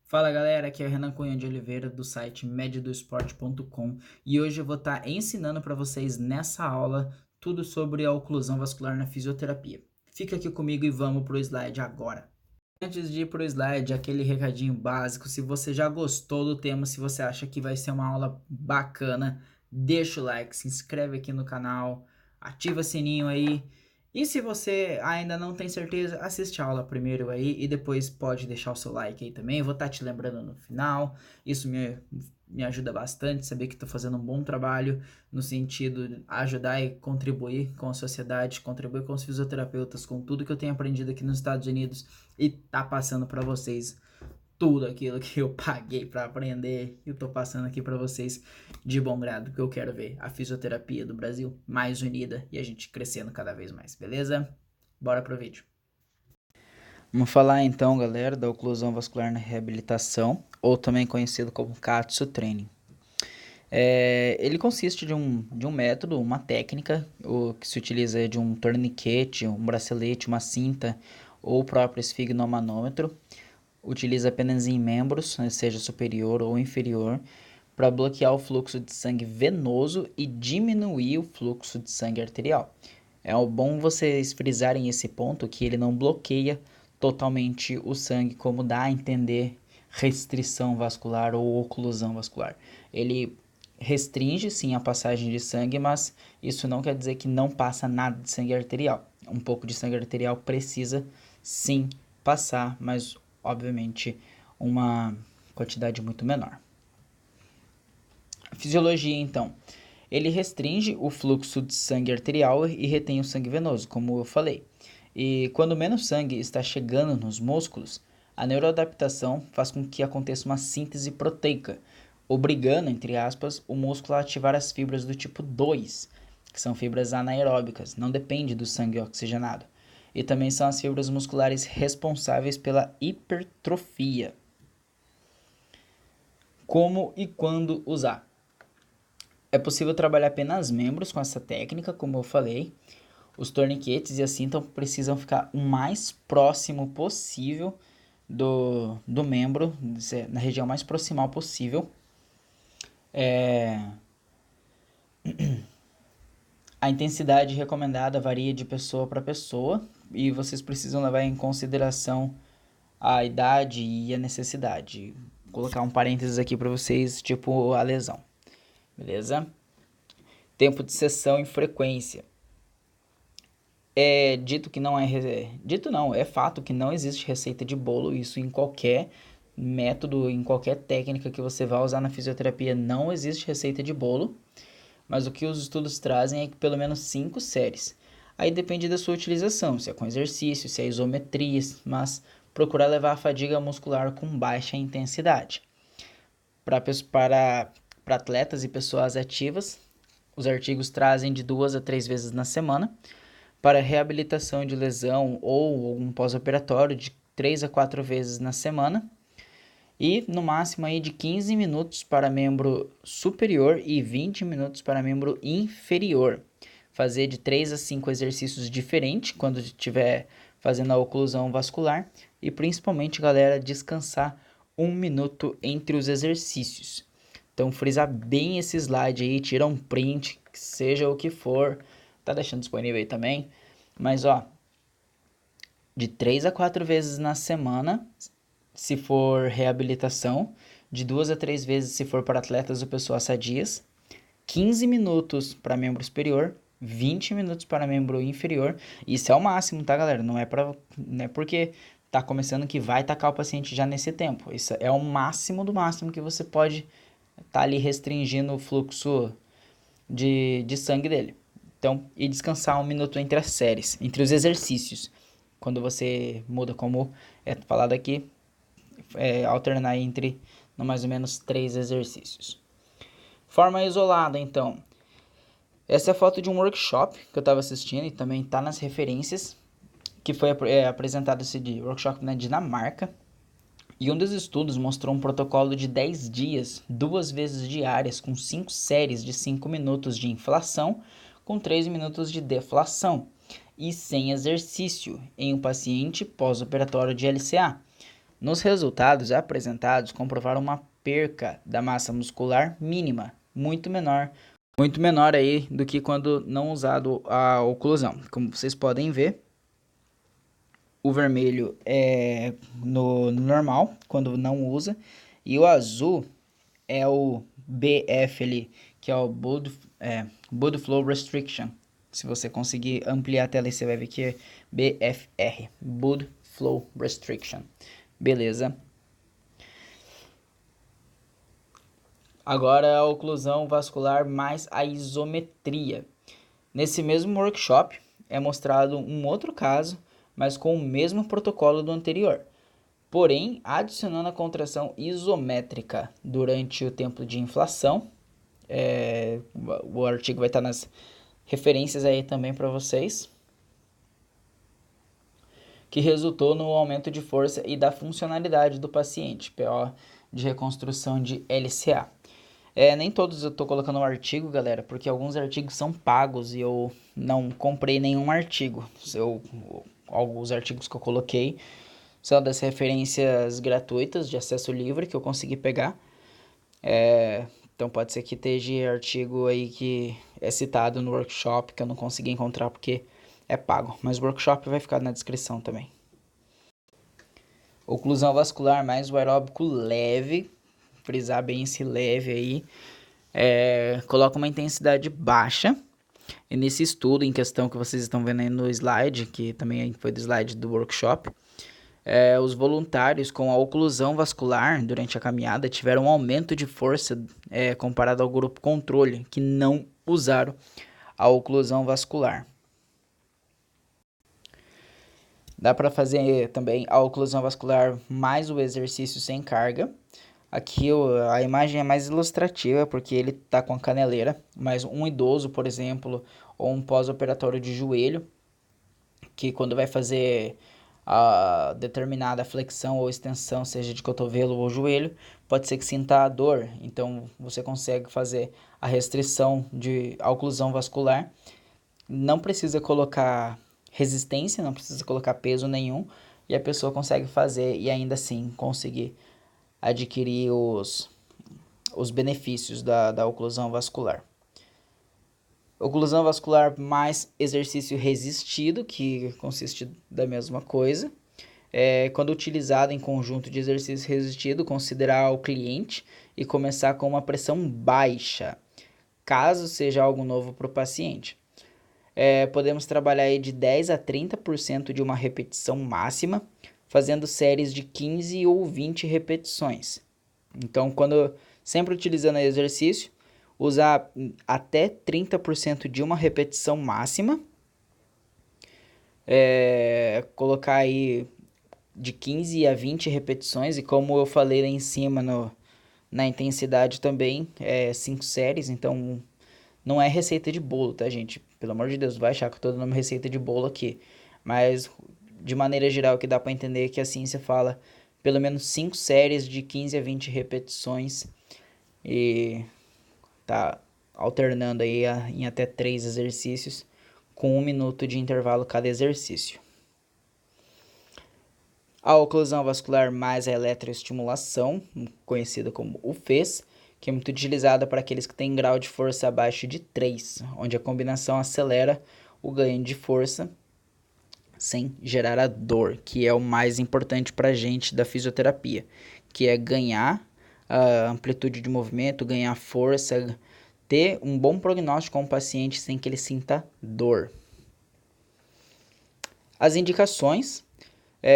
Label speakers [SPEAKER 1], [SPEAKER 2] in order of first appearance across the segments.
[SPEAKER 1] Fala galera, aqui é o Renan Cunha de Oliveira do site mediodoesporte.com e hoje eu vou estar ensinando para vocês nessa aula tudo sobre a oclusão vascular na fisioterapia. Fica aqui comigo e vamos pro slide agora. Antes de ir pro slide, aquele recadinho básico, se você já gostou do tema, se você acha que vai ser uma aula bacana, deixa o like, se inscreve aqui no canal, ativa o sininho aí. E se você ainda não tem certeza, assiste a aula primeiro aí e depois pode deixar o seu like aí também. Eu vou estar te lembrando no final. Isso me ajuda bastante, saber que estou fazendo um bom trabalho no sentido de ajudar e contribuir com a sociedade, contribuir com os fisioterapeutas, com tudo que eu tenho aprendido aqui nos Estados Unidos e tá passando para vocês tudo aquilo que eu paguei para aprender e eu tô passando aqui para vocês de bom grado, que eu quero ver a fisioterapia do Brasil mais unida e a gente crescendo cada vez mais, beleza? Bora pro vídeo. Vamos falar então, galera, da oclusão vascular na reabilitação, ou também conhecido como Katsu Training. Ele consiste de um método, uma técnica, que se utiliza de um torniquete, um bracelete, uma cinta ou o próprio esfigmomanômetro. Utiliza apenas em membros, né, seja superior ou inferior, para bloquear o fluxo de sangue venoso e diminuir o fluxo de sangue arterial. É bom vocês frisarem esse ponto, que ele não bloqueia totalmente o sangue, como dá a entender restrição vascular ou oclusão vascular. Ele restringe sim a passagem de sangue, mas isso não quer dizer que não passa nada de sangue arterial. Um pouco de sangue arterial precisa sim passar, mas obviamente uma quantidade muito menor. A fisiologia então, ele restringe o fluxo de sangue arterial e retém o sangue venoso, como eu falei. E quando menos sangue está chegando nos músculos, a neuroadaptação faz com que aconteça uma síntese proteica, obrigando, entre aspas, o músculo a ativar as fibras do tipo 2, que são fibras anaeróbicas, não depende do sangue oxigenado. E também são as fibras musculares responsáveis pela hipertrofia. Como e quando usar? É possível trabalhar apenas membros com essa técnica, como eu falei. Os torniquetes e a cinta precisam ficar o mais próximo possível do membro, na região mais proximal possível. A intensidade recomendada varia de pessoa para pessoa e vocês precisam levar em consideração a idade e a necessidade. Vou colocar um parênteses aqui para vocês, tipo a lesão. Beleza? Tempo de sessão e frequência. É fato que não existe receita de bolo, isso em qualquer método, em qualquer técnica que você vá usar na fisioterapia, não existe receita de bolo, mas o que os estudos trazem é que pelo menos 5 séries. Aí depende da sua utilização, se é com exercício, se é isometria, mas procurar levar a fadiga muscular com baixa intensidade. Para atletas e pessoas ativas, os artigos trazem de 2 a 3 vezes na semana. Para reabilitação de lesão ou algum pós-operatório, de 3 a 4 vezes na semana. E no máximo aí de 15 minutos para membro superior e 20 minutos para membro inferior. Fazer de 3 a 5 exercícios diferentes quando estiver fazendo a oclusão vascular. E principalmente, galera, descansar 1 minuto entre os exercícios. Então, frisar bem esse slide aí, tira um print, seja o que for. Tá deixando disponível aí também. Mas, ó, de 3 a 4 vezes na semana, se for reabilitação, de 2 a 3 vezes se for para atletas ou pessoas sadias, 15 minutos para membro superior, 20 minutos para membro inferior. Isso é o máximo, tá, galera? Não é porque tá começando que vai tacar o paciente já nesse tempo. Isso é o máximo do máximo que você pode tá ali restringindo o fluxo de sangue dele. Então, e descansar 1 minuto entre as séries, entre os exercícios. Quando você muda, como é falado aqui, alternar entre no mais ou menos 3 exercícios. Forma isolada, então. Essa é a foto de um workshop que eu estava assistindo e também está nas referências, que foi apresentado esse workshop na Dinamarca. E um dos estudos mostrou um protocolo de 10 dias, 2 vezes diárias, com 5 séries de 5 minutos de inflação, com 3 minutos de deflação, e sem exercício, em um paciente pós-operatório de LCA. Nos resultados apresentados, comprovaram uma perca da massa muscular mínima, muito menor aí do que quando não usado a oclusão. Como vocês podem ver, o vermelho é no normal, quando não usa, e o azul é o BF ali, que é o Blood Flow Restriction. Se você conseguir ampliar a tela, você vai ver que é BFR, Blood Flow Restriction. Beleza. Agora a oclusão vascular mais a isometria. Nesse mesmo workshop é mostrado um outro caso, mas com o mesmo protocolo do anterior, porém adicionando a contração isométrica durante o tempo de inflação. O artigo vai estar nas referências aí também para vocês, que resultou no aumento de força e da funcionalidade do paciente, PO de reconstrução de LCA. Nem todos eu tô colocando um artigo, galera, porque alguns artigos são pagos e eu não comprei nenhum artigo. Alguns artigos que eu coloquei são das referências gratuitas de acesso livre que eu consegui pegar. Então pode ser que esteja artigo aí que é citado no workshop que eu não consegui encontrar porque é pago. Mas o workshop vai ficar na descrição também. Oclusão vascular mais o aeróbico leve, frisar bem esse leve aí, coloca uma intensidade baixa. E nesse estudo em questão que vocês estão vendo aí no slide, que também foi do slide do workshop, os voluntários com a oclusão vascular durante a caminhada tiveram um aumento de força comparado ao grupo controle, que não usaram a oclusão vascular. Dá para fazer também a oclusão vascular mais o exercício sem carga. Aqui a imagem é mais ilustrativa porque ele está com a caneleira, mas um idoso, por exemplo, ou um pós-operatório de joelho, que quando vai fazer a determinada flexão ou extensão, seja de cotovelo ou joelho, pode ser que sinta a dor. Então você consegue fazer a restrição de oclusão vascular. Não precisa colocar resistência, não precisa colocar peso nenhum, e a pessoa consegue fazer e ainda assim conseguir adquirir os benefícios da oclusão vascular. Oclusão vascular mais exercício resistido, que consiste da mesma coisa. Quando utilizado em conjunto de exercício resistido, considerar o cliente e começar com uma pressão baixa, caso seja algo novo para o paciente. Podemos trabalhar aí de 10 a 30% de uma repetição máxima, fazendo séries de 15 ou 20 repetições. Então, sempre utilizando exercício, usar até 30% de uma repetição máxima, colocar aí de 15 a 20 repetições, e como eu falei lá em cima na intensidade também, 5 séries, então não é receita de bolo, tá, gente? Pelo amor de Deus, vai achar que eu tô dando uma receita de bolo aqui. Mas, de maneira geral, o que dá pra entender é que a ciência fala pelo menos 5 séries de 15 a 20 repetições. E tá alternando aí em até 3 exercícios, com 1 minuto de intervalo cada exercício. A oclusão vascular mais a eletroestimulação, conhecida como UFES, que é muito utilizada para aqueles que têm grau de força abaixo de 3, onde a combinação acelera o ganho de força sem gerar a dor, que é o mais importante para a gente da fisioterapia, que é ganhar a amplitude de movimento, ganhar força, ter um bom prognóstico com o paciente sem que ele sinta dor. As indicações.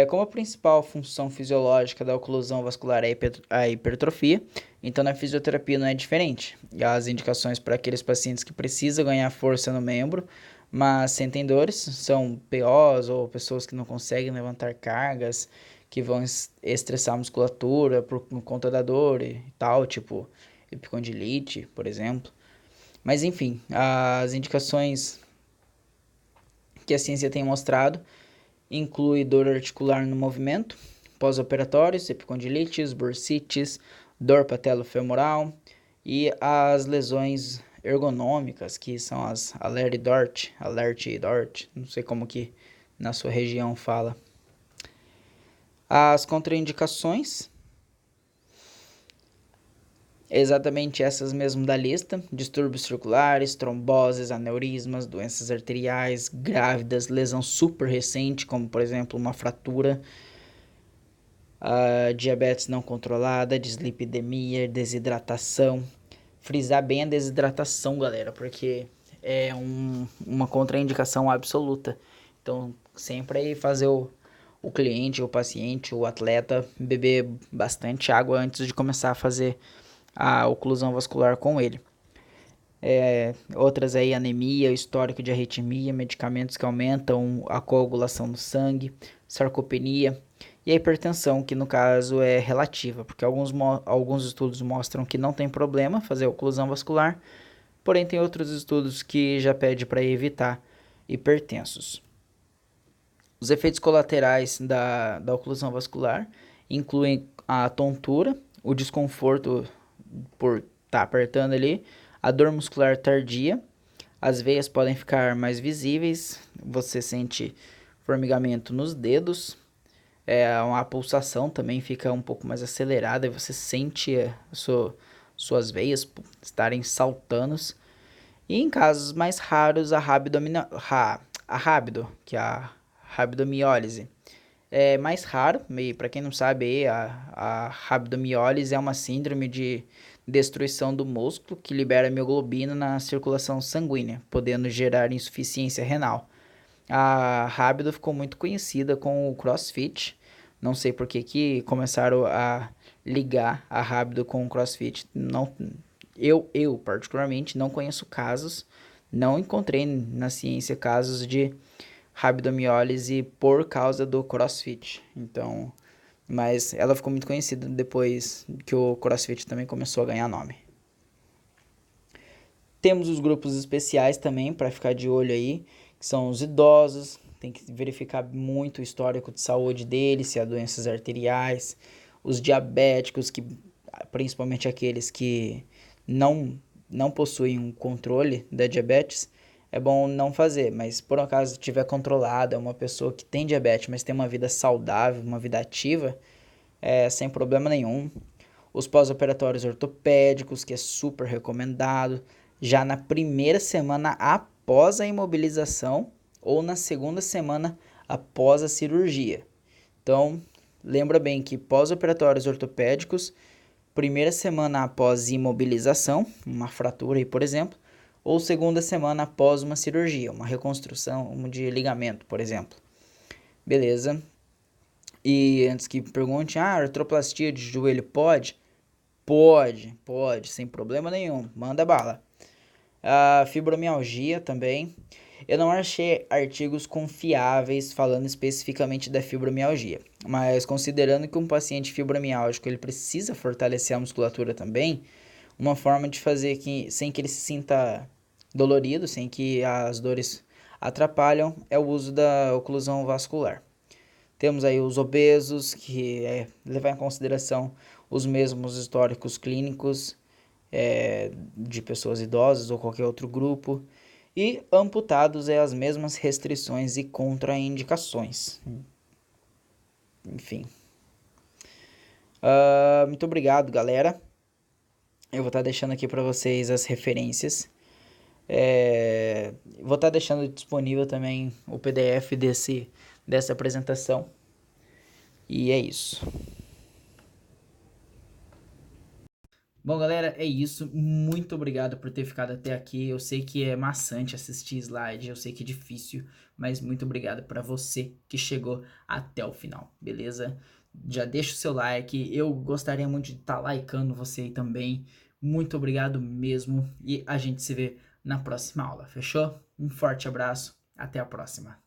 [SPEAKER 1] Como a principal função fisiológica da oclusão vascular é a hipertrofia, então na fisioterapia não é diferente. As indicações para aqueles pacientes que precisam ganhar força no membro, mas sentem dores, são POs ou pessoas que não conseguem levantar cargas, que vão estressar a por conta da dor e tal, tipo epicondilite, por exemplo. Mas enfim, as indicações que a ciência tem mostrado inclui dor articular no movimento, pós-operatórios, epicondilites, bursites, dor patelofemoral e as lesões ergonômicas, que são as Alert-Dort, não sei como que na sua região fala. As contraindicações, exatamente essas mesmo da lista: distúrbios circulares, tromboses, aneurismas, doenças arteriais, grávidas, lesão super recente, como por exemplo uma fratura, diabetes não controlada, dislipidemia, desidratação. Frisar bem a desidratação, galera, porque é uma contraindicação absoluta. Então, sempre aí fazer o cliente, o paciente, o atleta beber bastante água antes de começar a fazer a oclusão vascular com ele. Outras aí, anemia, histórico de arritmia, medicamentos que aumentam a coagulação no sangue, sarcopenia e a hipertensão, que no caso é relativa, porque alguns estudos mostram que não tem problema fazer oclusão vascular, porém tem outros estudos que já pedem para evitar hipertensos. Os efeitos colaterais da oclusão vascular incluem a tontura, o desconforto por estar apertando ali, a dor muscular tardia, as veias podem ficar mais visíveis, você sente formigamento nos dedos, a pulsação também fica um pouco mais acelerada e você sente suas veias estarem saltando. E em casos mais raros, a rabdomiólise é mais raro. Para quem não sabe, a rabdomiólise é uma síndrome de destruição do músculo que libera mioglobina na circulação sanguínea, podendo gerar insuficiência renal. A Rabdo ficou muito conhecida com o CrossFit. Não sei por que começaram a ligar a Rabdo com o CrossFit. Não, eu particularmente não conheço casos, não encontrei na ciência casos de rabdomiólise por causa do CrossFit. Então, mas ela ficou muito conhecida depois que o CrossFit também começou a ganhar nome. Temos os grupos especiais também para ficar de olho aí, que são os idosos. Tem que verificar muito o histórico de saúde deles, se há doenças arteriais, os diabéticos, que principalmente aqueles que não possuem um controle da diabetes, é bom não fazer, mas por acaso estiver controlado, é uma pessoa que tem diabetes, mas tem uma vida saudável, uma vida ativa, sem problema nenhum. Os pós-operatórios ortopédicos, que é super recomendado, já na primeira semana após a imobilização ou na segunda semana após a cirurgia. Então, lembra bem que pós-operatórios ortopédicos, primeira semana após imobilização, uma fratura aí, por exemplo, ou segunda semana após uma cirurgia, uma reconstrução de ligamento, por exemplo. Beleza? E antes que pergunte, artroplastia de joelho pode? Pode, sem problema nenhum, manda bala. A fibromialgia também. Eu não achei artigos confiáveis falando especificamente da fibromialgia, mas considerando que um paciente fibromialgico ele precisa fortalecer a musculatura também, uma forma de fazer sem que ele se sinta dolorido, sem que as dores atrapalham, é o uso da oclusão vascular. Temos aí os obesos, que é levar em consideração os mesmos históricos clínicos de pessoas idosas ou qualquer outro grupo. E amputados é as mesmas restrições e contraindicações. Enfim. Muito obrigado, galera. Eu vou estar deixando aqui para vocês as referências. Vou estar deixando disponível também o PDF dessa apresentação. E é isso. Bom, galera, é isso. Muito obrigado por ter ficado até aqui. Eu sei que é maçante assistir slide, eu sei que é difícil, mas muito obrigado para você que chegou até o final, beleza? Já deixa o seu like, eu gostaria muito de estar likeando você aí também. Muito obrigado mesmo e a gente se vê na próxima aula, fechou? Um forte abraço, até a próxima.